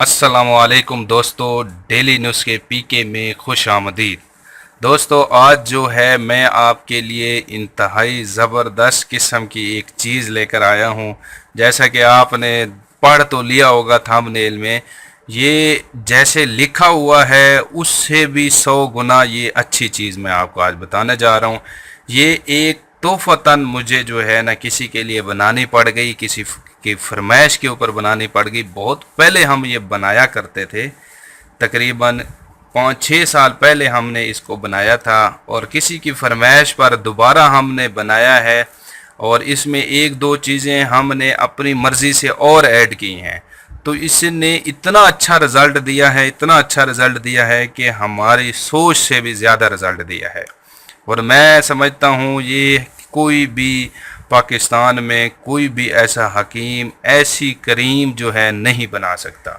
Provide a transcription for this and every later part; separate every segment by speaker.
Speaker 1: अस्सलाम वालेकुम दोस्तों, डेली न्यूज़ के पीके में खुश आमदीद। दोस्तों, आज जो है मैं आपके लिए इंतहाई ज़बरदस्त किस्म की एक चीज़ लेकर आया हूँ। जैसा कि आपने पढ़ तो लिया होगा थंबनेल में, ये जैसे लिखा हुआ है उससे भी 100 गुना ये अच्छी चीज़ मैं आपको आज बताने जा रहा हूँ। ये एक तोहफ़तन मुझे जो है ना किसी के लिए बनानी पड़ गई, किसी की फरमाइश के ऊपर बनानी पड़ गई। बहुत पहले हम ये बनाया करते थे, तकरीबन 5-6 साल पहले हमने इसको बनाया था और किसी की फरमाइश पर दोबारा हमने बनाया है। और इसमें एक दो चीज़ें हमने अपनी मर्ज़ी से और ऐड की हैं, तो इसने इतना अच्छा रिज़ल्ट दिया है, इतना अच्छा रिज़ल्ट दिया है कि हमारी सोच से भी ज़्यादा रिज़ल्ट दिया है। और मैं समझता हूँ ये कोई भी पाकिस्तान में कोई भी ऐसा हकीम, ऐसी करीम जो है नहीं बना सकता,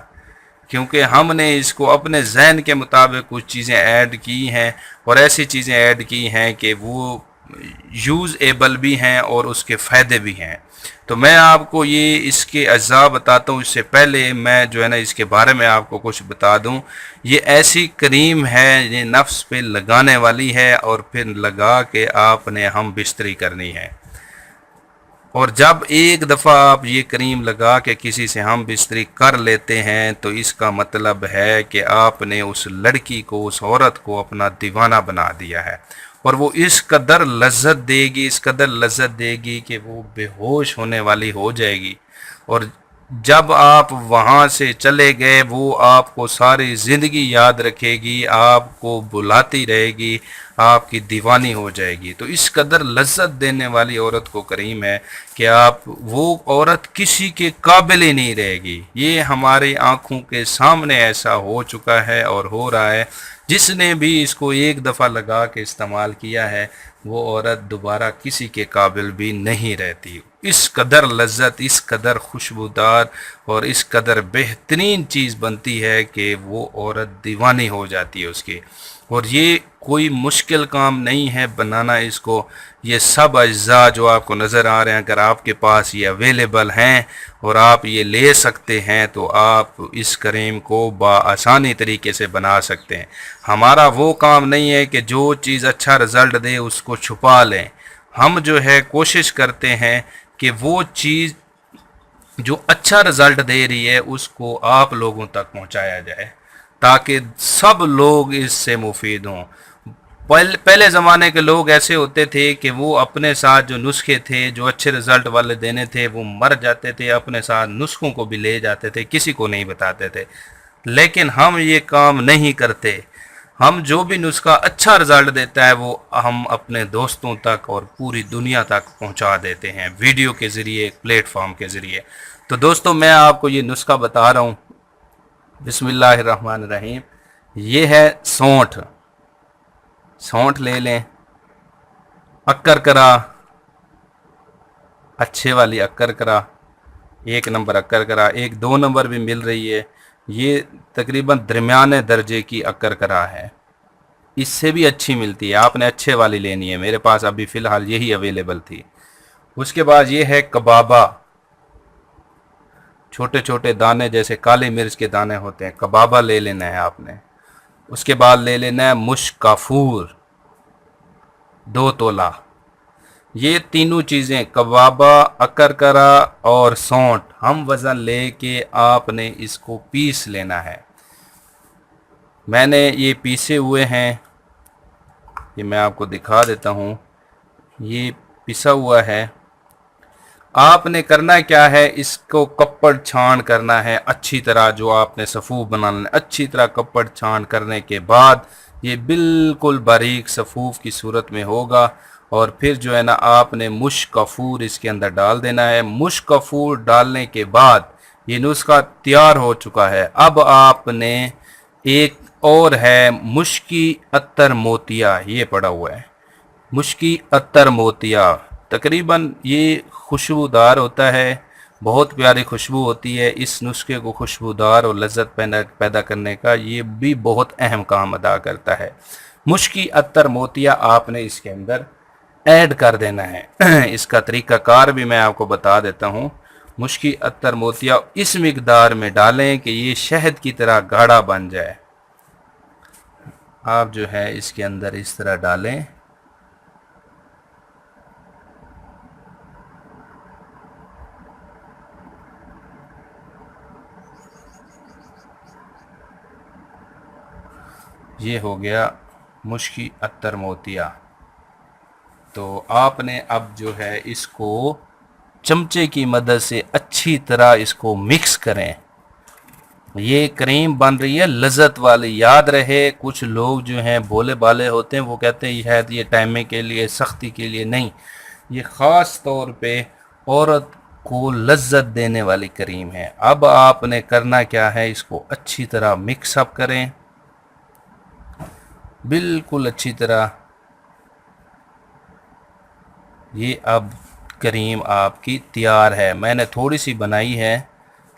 Speaker 1: क्योंकि हमने इसको अपने जहन के मुताबिक कुछ चीज़ें ऐड की हैं और ऐसी चीज़ें ऐड की हैं कि वो यूज़एबल भी हैं और उसके फ़ायदे भी हैं। तो मैं आपको ये इसके अज्जा बताता हूँ। इससे पहले मैं जो है ना इसके बारे में आपको कुछ बता दूँ। ये ऐसी क्रीम है, ये नफ्स पे लगाने वाली है और फिर लगा के आपने हम बिस्तरी करनी है। और जब एक दफ़ा आप ये क्रीम लगा के किसी से हम बिस्तरी कर लेते हैं तो इसका मतलब है कि आपने उस लड़की को, उस औरत को अपना दीवाना बना दिया है। और वो इस कदर लज्जत देगी, इस कदर लज्जत देगी कि वो बेहोश होने वाली हो जाएगी। और जब आप वहाँ से चले गए वो आपको सारी ज़िंदगी याद रखेगी, आपको बुलाती रहेगी, आपकी दीवानी हो जाएगी। तो इस कदर लज्जत देने वाली औरत को करीम है कि आप वो औरत किसी के काबिल ही नहीं रहेगी। ये हमारी आँखों के सामने ऐसा हो चुका है और हो रहा है। जिसने भी इसको एक दफ़ा लगा के इस्तेमाल किया है वो औरत दोबारा किसी के काबिल भी नहीं रहती। इस कदर लज्जत, इस कदर खुशबूदार और इस कदर बेहतरीन चीज़ बनती है कि वो औरत दीवानी हो जाती है उसकी। और ये कोई मुश्किल काम नहीं है बनाना इसको। ये सब अज्जा जो आपको नज़र आ रहे हैं, अगर आपके पास ये अवेलेबल हैं और आप ये ले सकते हैं तो आप इस क्रीम को बआसानी तरीके से बना सकते हैं। हमारा वो काम नहीं है कि जो चीज़ अच्छा रिज़ल्ट दे उसको छुपा लें। हम जो है कोशिश करते हैं कि वो चीज़ जो अच्छा रिज़ल्ट दे रही है उसको आप लोगों तक पहुंचाया जाए ताकि सब लोग इससे मुफीद हों। पहले ज़माने के लोग ऐसे होते थे कि वो अपने साथ जो नुस्खे थे, जो अच्छे रिज़ल्ट वाले देने थे, वो मर जाते थे, अपने साथ नुस्खों को भी ले जाते थे, किसी को नहीं बताते थे। लेकिन हम ये काम नहीं करते। हम जो भी नुस्खा अच्छा रिज़ल्ट देता है वो हम अपने दोस्तों तक और पूरी दुनिया तक पहुंचा देते हैं, वीडियो के ज़रिए, प्लेटफॉर्म के ज़रिए। तो दोस्तों, मैं आपको ये नुस्खा बता रहा हूँ। बिस्मिल्लाहिर्रहमानिर्रहीम। ये है सौंठ। सौंठ ले लें, अक्कर करा, अच्छे वाली अक्कर करा, 1 नंबर अक्कर करा, 1-2 नंबर भी मिल रही है। ये तकरीबन दरमियाने दर्जे की अक्कर करा है, इससे भी अच्छी मिलती है, आपने अच्छे वाली लेनी है। मेरे पास अभी फ़िलहाल यही अवेलेबल थी। उसके बाद ये है कबाबा, छोटे छोटे दाने जैसे काली मिर्च के दाने होते हैं, कबाबा ले लेना है आपने। उसके बाद ले लेना है मुश्काफूर, 2 तोला। ये तीनों चीज़ें, कबाबा, अकरकरा और सौंठ, हम वज़न ले के आपने इसको पीस लेना है। मैंने ये पीसे हुए हैं, ये मैं आपको दिखा देता हूँ। ये पिसा हुआ है। आपने करना क्या है, इसको कपड़ छान करना है अच्छी तरह। जो आपने सफ़ूफ बनाना है, अच्छी तरह कपड़ छान करने के बाद ये बिल्कुल बारीक सफ़ूफ की सूरत में होगा। और फिर जो है ना आपने मुश्कफूर इसके अंदर डाल देना है। मुश्कफूर डालने के बाद ये नुस्खा तैयार हो चुका है। अब आपने एक और है मुश्की अत्तर मोतिया, ये पड़ा हुआ है मुश्की अत्तर मोतिया। तकरीबन ये खुशबूदार होता है, बहुत प्यारी खुशबू होती है। इस नुस्खे को खुशबूदार और लज्जत पैदा करने का ये भी बहुत अहम काम अदा करता है। मुश्की अत्तर मोतिया आपने इसके अंदर ऐड कर देना है। इसका तरीक़ाकार भी मैं आपको बता देता हूँ। مشکی عطر موتیا اس مقدار میں ڈالیں کہ یہ شہد کی طرح گاڑھا بن جائے. آپ جو ہے اس کے اندر اس طرح ڈالیں. یہ ہو گیا مشکی عطر موتیا. تو آپ نے اب جو ہے اس کو چمچے کی مدد سے اچھی طرح اس کو مکس کریں. یہ کریم بن رہی ہے لذت والی. یاد رہے کچھ لوگ جو ہیں بولے بالے ہوتے ہیں، وہ کہتے ہیں یہ ٹائمے کے لیے، سختی کے لیے نہیں. یہ خاص طور پہ عورت کو لذت دینے والی کریم ہے. اب آپ نے کرنا کیا ہے، اس کو اچھی طرح مکس اپ کریں، بالکل اچھی طرح. یہ اب کریم آپ کی تیار ہے. میں نے تھوڑی سی بنائی ہے،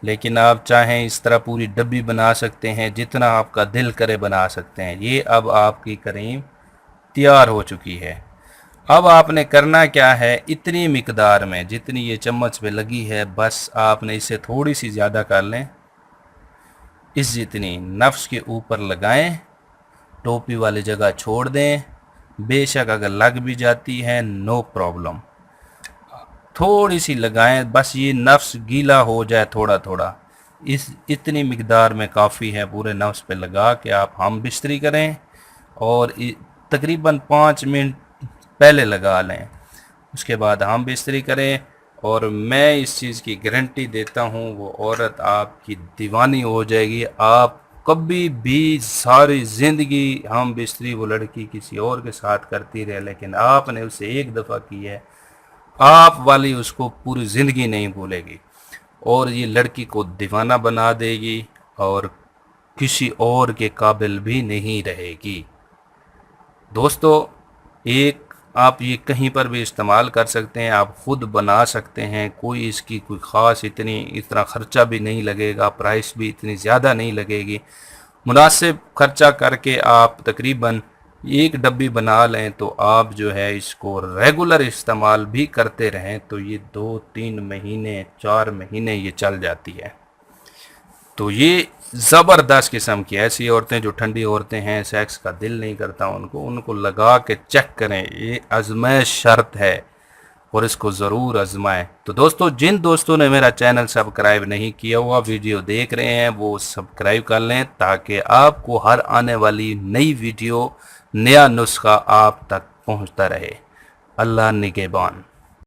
Speaker 1: لیکن آپ چاہیں اس طرح پوری ڈبی بنا سکتے ہیں، جتنا آپ کا دل کرے بنا سکتے ہیں. یہ اب آپ کی کریم تیار ہو چکی ہے. اب آپ نے کرنا کیا ہے، اتنی مقدار میں جتنی یہ چمچ پہ لگی ہے، بس آپ نے اسے تھوڑی سی زیادہ کر لیں. اس جتنی نفس کے اوپر لگائیں، ٹوپی والی جگہ چھوڑ دیں. بے شک اگر لگ بھی جاتی ہے نو پرابلم، تھوڑی سی لگائیں، بس یہ نفس گیلا ہو جائے تھوڑا تھوڑا. اتنی مقدار میں کافی ہے. پورے نفس پہ لگا کے آپ ہم بستری کریں اور تقریباً 5 منٹ پہلے لگا لیں. اس کے بعد ہم بستری کریں، اور میں اس چیز کی گارنٹی دیتا ہوں وہ عورت آپ کی دیوانی ہو جائے گی. آپ کبھی بھی ساری زندگی ہم بستری وہ لڑکی کسی اور کے ساتھ کرتی رہے، لیکن آپ نے اسے ایک دفعہ کی ہے، آپ والی اس کو پوری زندگی نہیں بھولے گی، اور یہ لڑکی کو دیوانہ بنا دے گی اور کسی اور کے قابل بھی نہیں رہے گی. دوستو، آپ یہ کہیں پر بھی استعمال کر سکتے ہیں، آپ خود بنا سکتے ہیں. کوئی اس کی کوئی خاص اتنا خرچہ بھی نہیں لگے گا، پرائس بھی اتنی زیادہ نہیں لگے گی. مناسب خرچہ کر کے آپ تقریباً ایک ڈبی بنا لیں تو آپ جو ہے اس کو ریگولر استعمال بھی کرتے رہیں تو یہ 2-3 مہینے 4 مہینے یہ چل جاتی ہے. تو یہ زبردست قسم کی ایسی عورتیں جو ٹھنڈی عورتیں ہیں، سیکس کا دل نہیں کرتا ان کو لگا کے چیک کریں. یہ آزمائش شرط ہے اور اس کو ضرور آزمائیں. تو دوستو، جن دوستوں نے میرا چینل سبسکرائب نہیں کیا ہوا، ویڈیو دیکھ رہے ہیں، وہ سبسکرائب کر لیں تاکہ آپ کو ہر آنے والی نئی ویڈیو، نیا نسخہ آپ تک پہنچتا رہے. اللہ نگہبان.